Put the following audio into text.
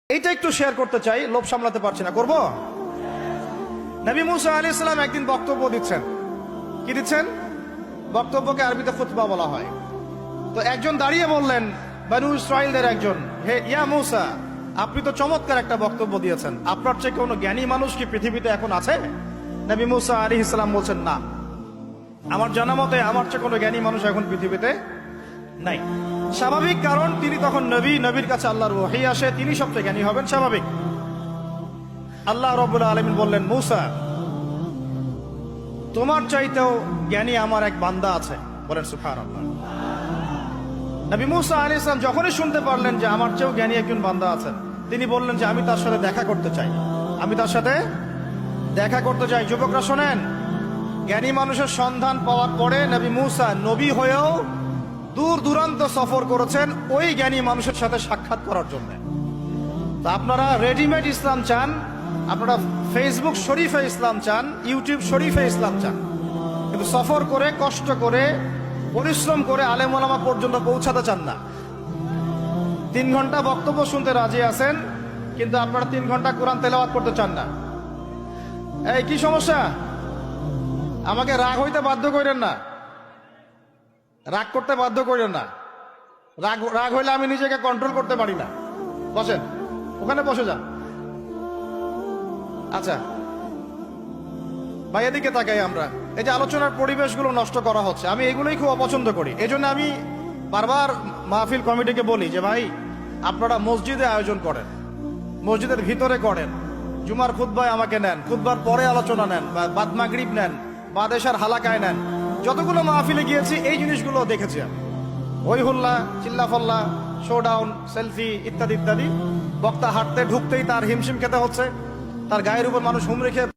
এইটা একটু শেয়ার করতে চাই, লোভ সামলাতে পারছি না, করব। নবী মুসা আলাইহিস সালাম একদিন বক্তব্য দিচ্ছেন। কি দিচ্ছেন? বক্তব্যকে আরবিতে খুতবা বলা হয়। তো একজন দাঁড়িয়ে বললেন, বনু ইসরাইলদের একজন, হে ইয়া মুসা, আপনি তো চমৎকার একটা বক্তব্য দিয়েছেন, আপনার চেয়ে কোনো জ্ঞানী মানুষ কি পৃথিবীতে এখন আছে? নবী মুসা আলাইহিস সালাম বলছেন, না, আমার জানা মতে আমার চেয়ে কোনো জ্ঞানী মানুষ এখন পৃথিবীতে নাই। স্বাভাবিক, কারণ তিনি তখন নবী, নবীর কাছে আল্লাহর ওহী আসে, তিনি সবচেয়ে জ্ঞানী হবেন, স্বাভাবিক। আল্লাহ রাব্বুল আলামিন বললেন, মুসা, তোমার চাইতেও জ্ঞানী আমার এক বান্দা আছে। বলেন সুবহানাল্লাহ। নবী মুসা আলাইহিস সালাম যখনই শুনতে পারলেন যে আমার চেয়েও জ্ঞানী একজন বান্দা আছেন, তিনি বললেন যে আমি তার সাথে দেখা করতে চাই, আমি তার সাথে দেখা করতে চাই। যুবকরা শোনেন, জ্ঞানী মানুষের সন্ধান পাওয়ার পরে নবী মুসা নবী হয়েও দূর দূরান্ত সফর করেছেন ওই জ্ঞানী মানুষের সাথে সাক্ষাৎ করার জন্য। তা আপনারা রেডিমেড ইসলাম চান, আপনারা ফেসবুক শরীফে ইসলাম চান, ইউটিউব শরীফে ইসলাম চান, কিন্তু সফর করে, কষ্ট করে, পরিশ্রম করে আলেম ওলামা পর্যন্ত পৌঁছাতে চান না। 3 ঘন্টা বক্তব্য শুনতে রাজি আছেন, কিন্তু আপনারা 3 ঘন্টা কোরআন তেলাওয়াত করতে চান না। এই কি সমস্যা? আমাকে রাগ হইতে বাধ্য করেন না, রাগ করতে বাধ্য করেন না। রাগ হইলে আমি নিজেকে কন্ট্রোল করতে পারি না। বসেন, ওখানে বসে যান। আচ্ছা ভাই, এদিকে তাকাই আমরা। এই যে আলোচনার পরিবেশগুলো নষ্ট করা হচ্ছে, আমি এগুলোই খুব অপছন্দ করি। এই জন্য আমি বারবার মাহফিল কমিটিকে বলি যে ভাই, আপনারা মসজিদে আয়োজন করেন, মসজিদের ভিতরে করেন, জুমার খুতবায় আমাকে নেন, খুতবার পরে আলোচনা নেন, বা বাদ মাগরিব নেন, বাদ এশার হালাকায় নেন। যতগুলো মাহফিলে গিয়েছি এই জিনিসগুলো দেখেছি আমি। হই হুল্লা, চিল্লাফল্লা, শোডাউন, সেলফি ইত্যাদি ইত্যাদি। বক্তা হাঁটতে ঢুকতেই তার হিমশিম খেতে হচ্ছে, তার গায়ের উপর মানুষ হুমড়ি খেয়ে